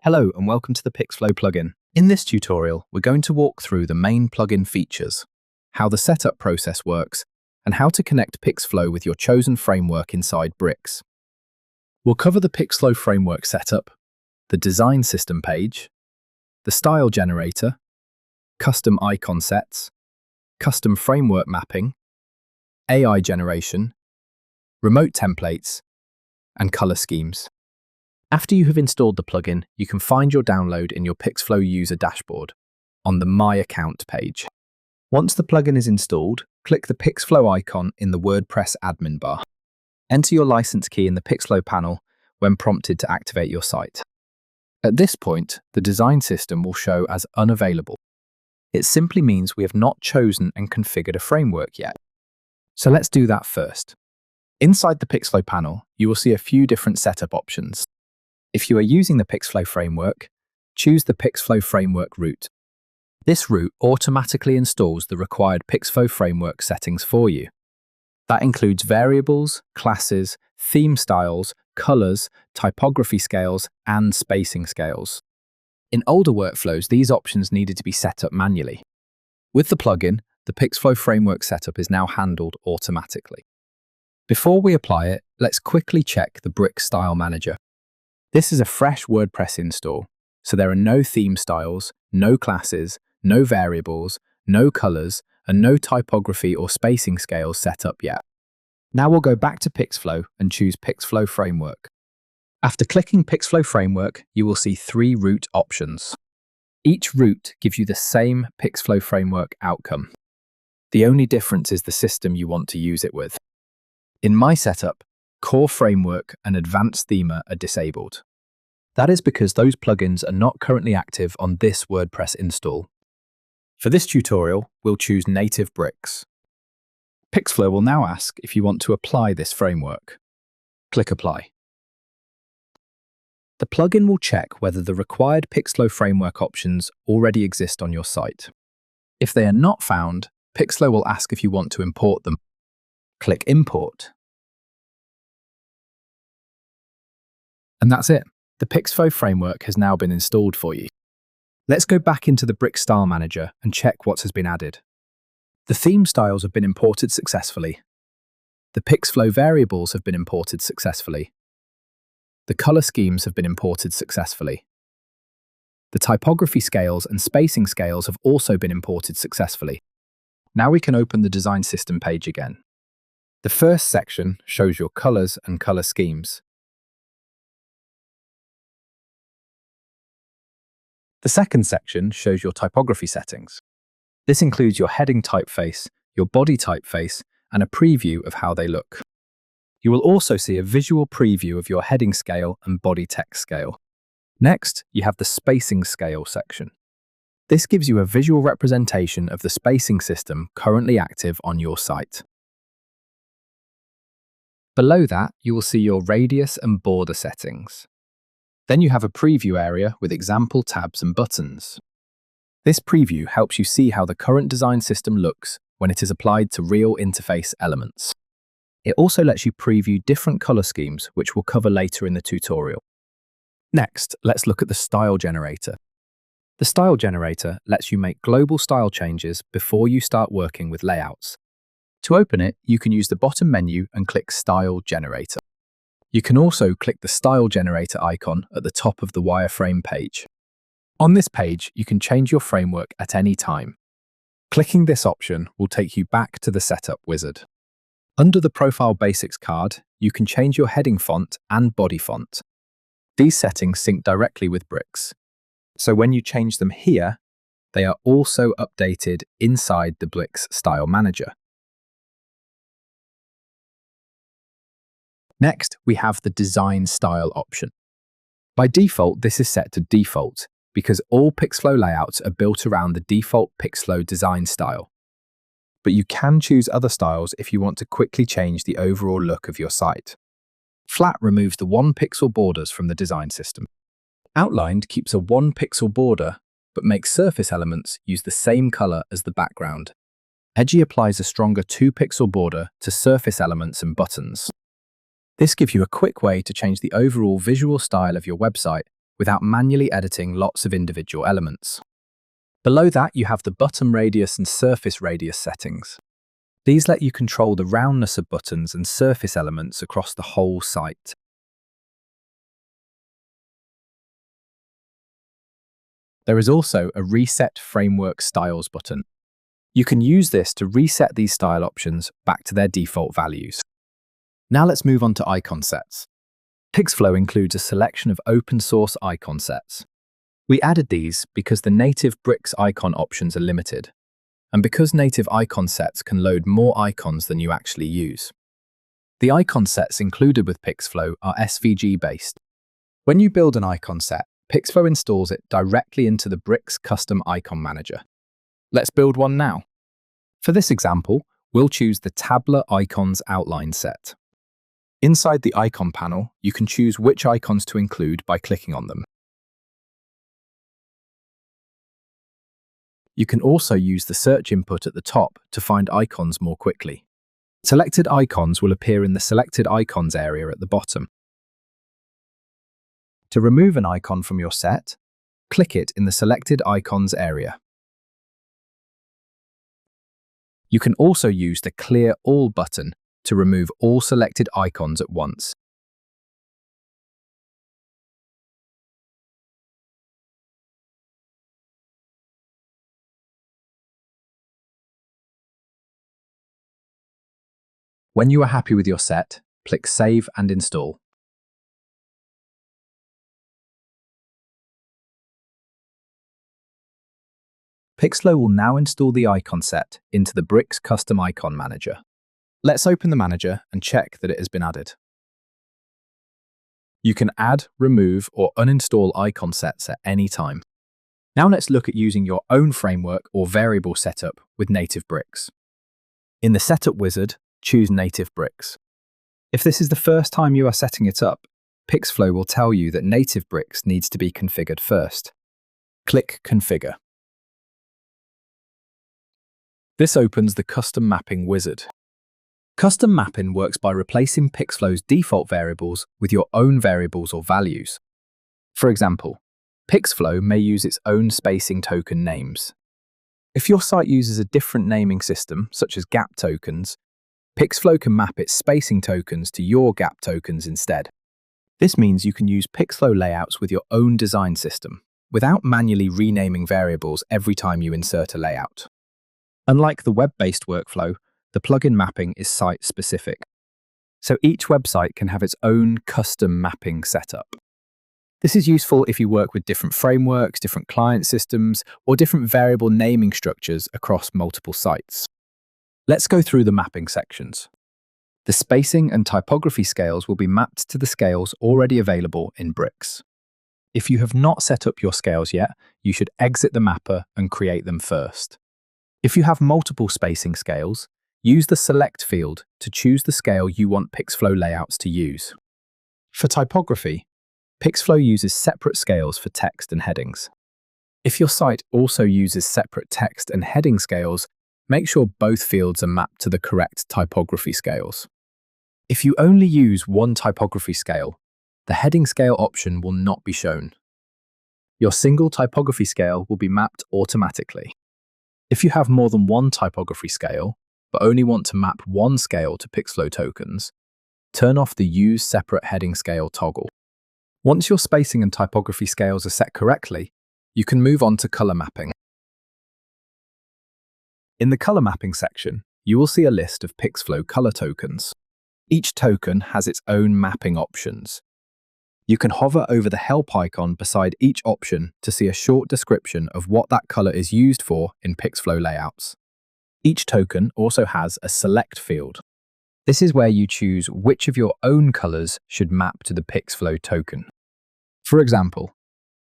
Hello and welcome to the Pixflow plugin. In this tutorial, we're going to walk through the main plugin features, how the setup process works, and how to connect Pixflow with your chosen framework inside Bricks. We'll cover the Pixflow framework setup, the design system page, the style generator, custom icon sets, custom framework mapping, AI generation, remote templates, and color schemes. After you have installed the plugin, you can find your download in your Pixflow user dashboard on the My Account page. Once the plugin is installed, click the Pixflow icon in the WordPress admin bar. Enter your license key in the Pixflow panel when prompted to activate your site. At this point, the design system will show as unavailable. It simply means we have not chosen and configured a framework yet. So let's do that first. Inside the Pixflow panel, you will see a few different setup options. If you are using the Pixflow framework, choose the Pixflow framework route. This route automatically installs the required Pixflow framework settings for you. That includes variables, classes, theme styles, colors, typography scales, and spacing scales. In older workflows, these options needed to be set up manually. With the plugin, the Pixflow framework setup is now handled automatically. Before we apply it, let's quickly check the Brick Style Manager. This is a fresh WordPress install, so there are no theme styles, no classes, no variables, no colors, and no typography or spacing scales set up yet. Now we'll go back to Pixflow and choose Pixflow Framework. After clicking Pixflow Framework, you will see 3 route options. Each route gives you the same Pixflow Framework outcome. The only difference is the system you want to use it with. In my setup, Core Framework and Advanced Themer are disabled. That is because those plugins are not currently active on this WordPress install. For this tutorial, we'll choose Native Bricks. Pixflow will now ask if you want to apply this framework. Click Apply. The plugin will check whether the required Pixflow framework options already exist on your site. If they are not found, Pixflow will ask if you want to import them. Click Import. And that's it. The Pixflow framework has now been installed for you. Let's go back into the Brick Style Manager and check what has been added. The theme styles have been imported successfully. The Pixflow variables have been imported successfully. The color schemes have been imported successfully. The typography scales and spacing scales have also been imported successfully. Now we can open the design system page again. The first section shows your colors and color schemes. The second section shows your typography settings. This includes your heading typeface, your body typeface, and a preview of how they look. You will also see a visual preview of your heading scale and body text scale. Next, you have the spacing scale section. This gives you a visual representation of the spacing system currently active on your site. Below that, you will see your radius and border settings. Then you have a preview area with example tabs and buttons. This preview helps you see how the current design system looks when it is applied to real interface elements. It also lets you preview different color schemes, which we'll cover later in the tutorial. Next, let's look at the style generator. The style generator lets you make global style changes before you start working with layouts. To open it, you can use the bottom menu and click Style Generator. You can also click the Style Generator icon at the top of the wireframe page. On this page, you can change your framework at any time. Clicking this option will take you back to the setup wizard. Under the Profile Basics card, you can change your heading font and body font. These settings sync directly with Bricks. So when you change them here, they are also updated inside the Bricks Style Manager. Next, we have the Design Style option. By default, this is set to default because all Pixflow layouts are built around the default Pixflow design style. But you can choose other styles if you want to quickly change the overall look of your site. Flat removes the 1-pixel borders from the design system. Outlined keeps a 1-pixel border, but makes surface elements use the same color as the background. Edgy applies a stronger 2-pixel border to surface elements and buttons. This gives you a quick way to change the overall visual style of your website without manually editing lots of individual elements. Below that, you have the button radius and surface radius settings. These let you control the roundness of buttons and surface elements across the whole site. There is also a Reset Framework Styles button. You can use this to reset these style options back to their default values. Now let's move on to icon sets. Pixflow includes a selection of open source icon sets. We added these because the native bricks icon options are limited, and because native icon sets can load more icons than you actually use. The icon sets included with Pixflow are SVG-based. When you build an icon set, Pixflow installs it directly into the Bricks custom icon manager. Let's build one now. For this example, we'll choose the Tabular Icons Outline set. Inside the icon panel, you can choose which icons to include by clicking on them. You can also use the search input at the top to find icons more quickly. Selected icons will appear in the Selected Icons area at the bottom. To remove an icon from your set, click it in the Selected Icons area. You can also use the Clear All button to remove all selected icons at once. When you are happy with your set, click Save and Install. Pixflow will now install the icon set into the Bricks Custom Icon Manager. Let's open the manager and check that it has been added. You can add, remove, or uninstall icon sets at any time. Now let's look at using your own framework or variable setup with native bricks. In the Setup wizard, choose Native Bricks. If this is the first time you are setting it up, Pixflow will tell you that native bricks needs to be configured first. Click Configure. This opens the Custom Mapping wizard. Custom mapping works by replacing Pixflow's default variables with your own variables or values. For example, Pixflow may use its own spacing token names. If your site uses a different naming system, such as gap tokens, Pixflow can map its spacing tokens to your gap tokens instead. This means you can use Pixflow layouts with your own design system, without manually renaming variables every time you insert a layout. Unlike the web-based workflow, the plugin mapping is site-specific. So each website can have its own custom mapping setup. This is useful if you work with different frameworks, different client systems, or different variable naming structures across multiple sites. Let's go through the mapping sections. The spacing and typography scales will be mapped to the scales already available in Bricks. If you have not set up your scales yet, you should exit the mapper and create them first. If you have multiple spacing scales, use the Select field to choose the scale you want Pixflow layouts to use. For typography, Pixflow uses separate scales for text and headings. If your site also uses separate text and heading scales, make sure both fields are mapped to the correct typography scales. If you only use one typography scale, the heading scale option will not be shown. Your single typography scale will be mapped automatically. If you have more than one typography scale, but only want to map one scale to Pixflow tokens, turn off the Use Separate Heading Scale toggle. Once your spacing and typography scales are set correctly, you can move on to color mapping. In the color mapping section, you will see a list of Pixflow color tokens. Each token has its own mapping options. You can hover over the help icon beside each option to see a short description of what that color is used for in Pixflow layouts. Each token also has a select field. This is where you choose which of your own colors should map to the Pixflow token. For example,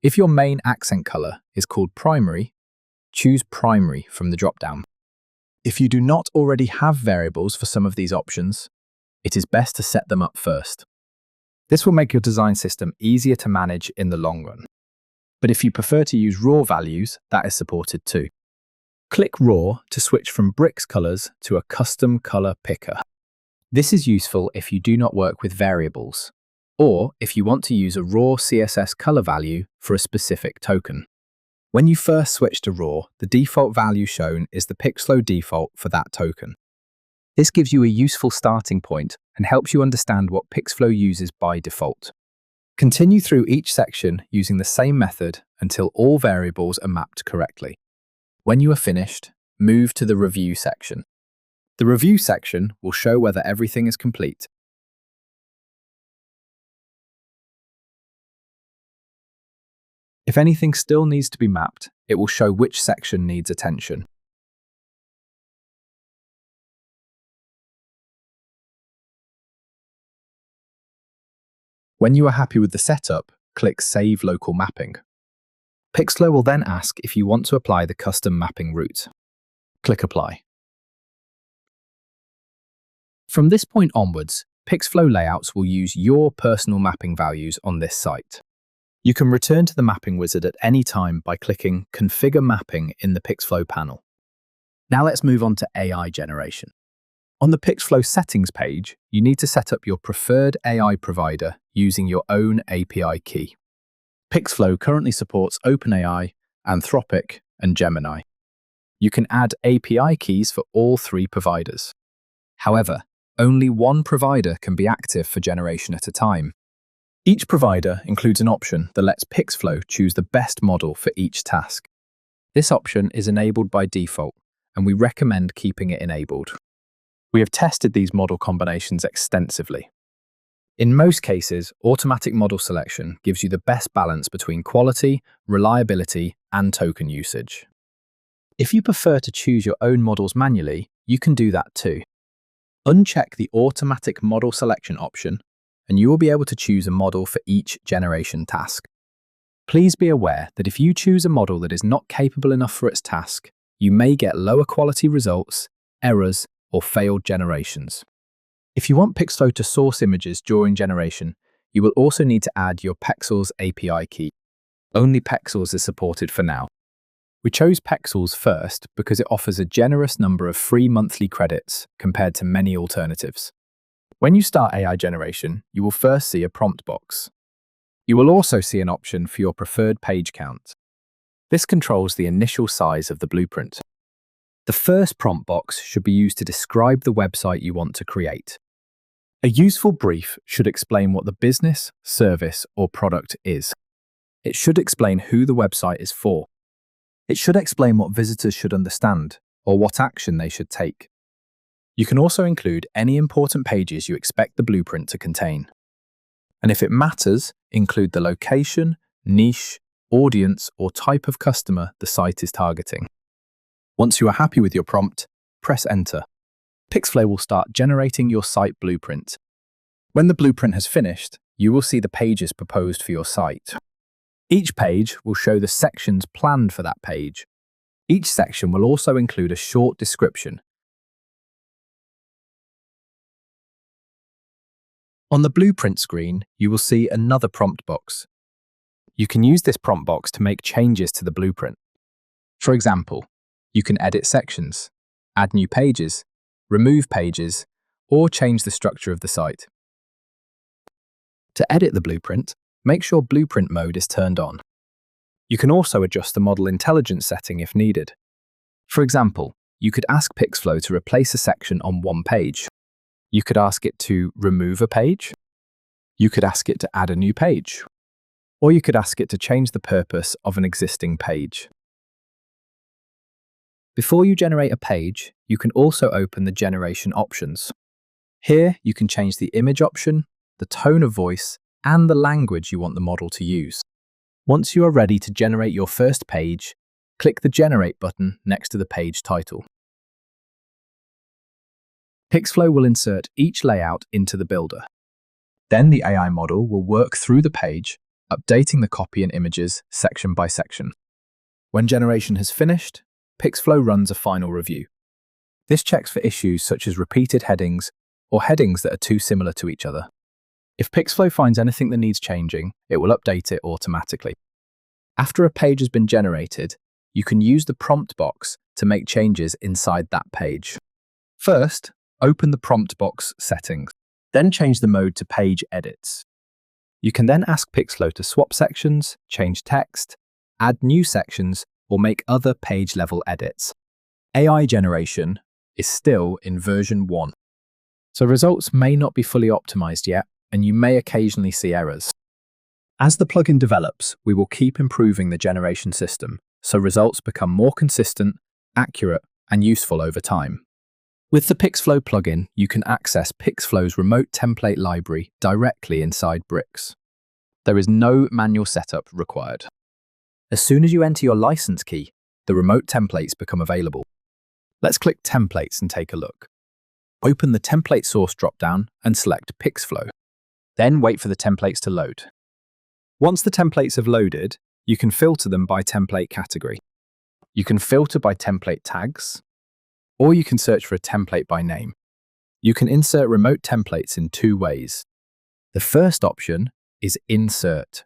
if your main accent color is called primary, choose primary from the dropdown. If you do not already have variables for some of these options, it is best to set them up first. This will make your design system easier to manage in the long run. But if you prefer to use raw values, that is supported too. Click Raw to switch from Bricks colors to a custom color picker. This is useful if you do not work with variables, or if you want to use a raw CSS color value for a specific token. When you first switch to raw, the default value shown is the Pixflow default for that token. This gives you a useful starting point and helps you understand what Pixflow uses by default. Continue through each section using the same method until all variables are mapped correctly. When you are finished, move to the review section. The review section will show whether everything is complete. If anything still needs to be mapped, it will show which section needs attention. When you are happy with the setup, click Save Local Mapping. Pixflow will then ask if you want to apply the custom mapping route. Click Apply. From this point onwards, Pixflow layouts will use your personal mapping values on this site. You can return to the mapping wizard at any time by clicking Configure Mapping in the Pixflow panel. Now let's move on to AI generation. On the Pixflow settings page, you need to set up your preferred AI provider using your own API key. Pixflow currently supports OpenAI, Anthropic, and Gemini. You can add API keys for all three providers. However, only one provider can be active for generation at a time. Each provider includes an option that lets Pixflow choose the best model for each task. This option is enabled by default, and we recommend keeping it enabled. We have tested these model combinations extensively. In most cases, automatic model selection gives you the best balance between quality, reliability, and token usage. If you prefer to choose your own models manually, you can do that too. Uncheck the automatic model selection option, and you will be able to choose a model for each generation task. Please be aware that if you choose a model that is not capable enough for its task, you may get lower quality results, errors, or failed generations. If you want Pixflow to source images during generation, you will also need to add your Pexels API key. Only Pexels is supported for now. We chose Pexels first because it offers a generous number of free monthly credits compared to many alternatives. When you start AI generation, you will first see a prompt box. You will also see an option for your preferred page count. This controls the initial size of the blueprint. The first prompt box should be used to describe the website you want to create. A useful brief should explain what the business, service, or product is. It should explain who the website is for. It should explain what visitors should understand, or what action they should take. You can also include any important pages you expect the blueprint to contain. And if it matters, include the location, niche, audience, or type of customer the site is targeting. Once you are happy with your prompt, press Enter. Pixflow will start generating your site blueprint. When the blueprint has finished, you will see the pages proposed for your site. Each page will show the sections planned for that page. Each section will also include a short description. On the blueprint screen, you will see another prompt box. You can use this prompt box to make changes to the blueprint. For example, you can edit sections, add new pages, remove pages, or change the structure of the site. To edit the blueprint, make sure Blueprint mode is turned on. You can also adjust the model intelligence setting if needed. For example, you could ask Pixflow to replace a section on one page. You could ask it to remove a page. You could ask it to add a new page. Or you could ask it to change the purpose of an existing page. Before you generate a page, you can also open the generation options. Here, you can change the image option, the tone of voice, and the language you want the model to use. Once you are ready to generate your first page, click the Generate button next to the page title. Pixflow will insert each layout into the builder. Then the AI model will work through the page, updating the copy and images section by section. When generation has finished, Pixflow runs a final review. This checks for issues such as repeated headings or headings that are too similar to each other. If Pixflow finds anything that needs changing, it will update it automatically. After a page has been generated, you can use the prompt box to make changes inside that page. First, open the prompt box settings, then change the mode to Page Edits. You can then ask Pixflow to swap sections, change text, add new sections, or make other page-level edits. AI generation is still in version 1, so results may not be fully optimized yet, and you may occasionally see errors. As the plugin develops, we will keep improving the generation system, so results become more consistent, accurate, and useful over time. With the Pixflow plugin, you can access Pixflow's remote template library directly inside Bricks. There is no manual setup required. As soon as you enter your license key, the remote templates become available. Let's click Templates and take a look. Open the Template Source dropdown and select Pixflow. Then wait for the templates to load. Once the templates have loaded, you can filter them by template category. You can filter by template tags, or you can search for a template by name. You can insert remote templates in 2 ways. The first option is Insert.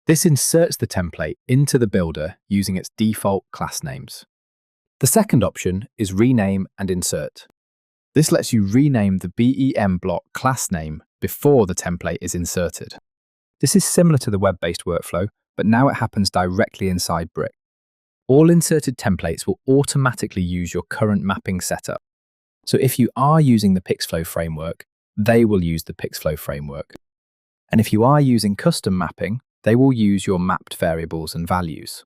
This inserts the template into the builder using its default class names. The second option is Rename and Insert. This lets you rename the BEM block class name before the template is inserted. This is similar to the web-based workflow, but now it happens directly inside Brick. All inserted templates will automatically use your current mapping setup. So if you are using the Pixflow framework, they will use the Pixflow framework. And if you are using custom mapping, they will use your mapped variables and values.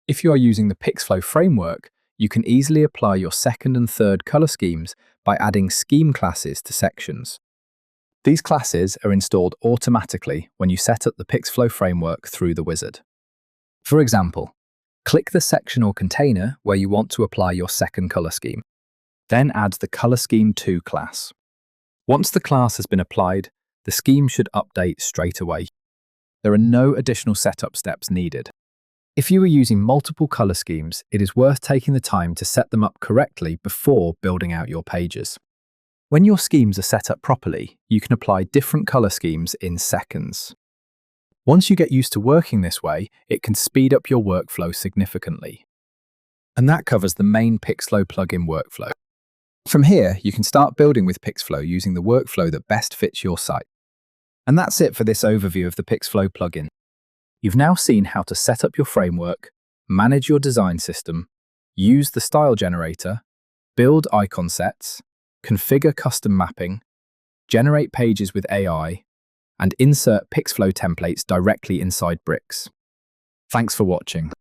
If you are using the Pixflow framework, you can easily apply your second and third color schemes by adding scheme classes to sections. These classes are installed automatically when you set up the Pixflow framework through the wizard. For example, click the section or container where you want to apply your second color scheme. Then add the Color Scheme 2 class. Once the class has been applied, the scheme should update straight away. There are no additional setup steps needed. If you are using multiple color schemes, it is worth taking the time to set them up correctly before building out your pages. When your schemes are set up properly, you can apply different color schemes in seconds. Once you get used to working this way, it can speed up your workflow significantly. And that covers the main Pixflow plugin workflow. From here, you can start building with Pixflow using the workflow that best fits your site. And that's it for this overview of the Pixflow plugin. You've now seen how to set up your framework, manage your design system, use the style generator, build icon sets, configure custom mapping, generate pages with AI, and insert Pixflow templates directly inside Bricks. Thanks for watching.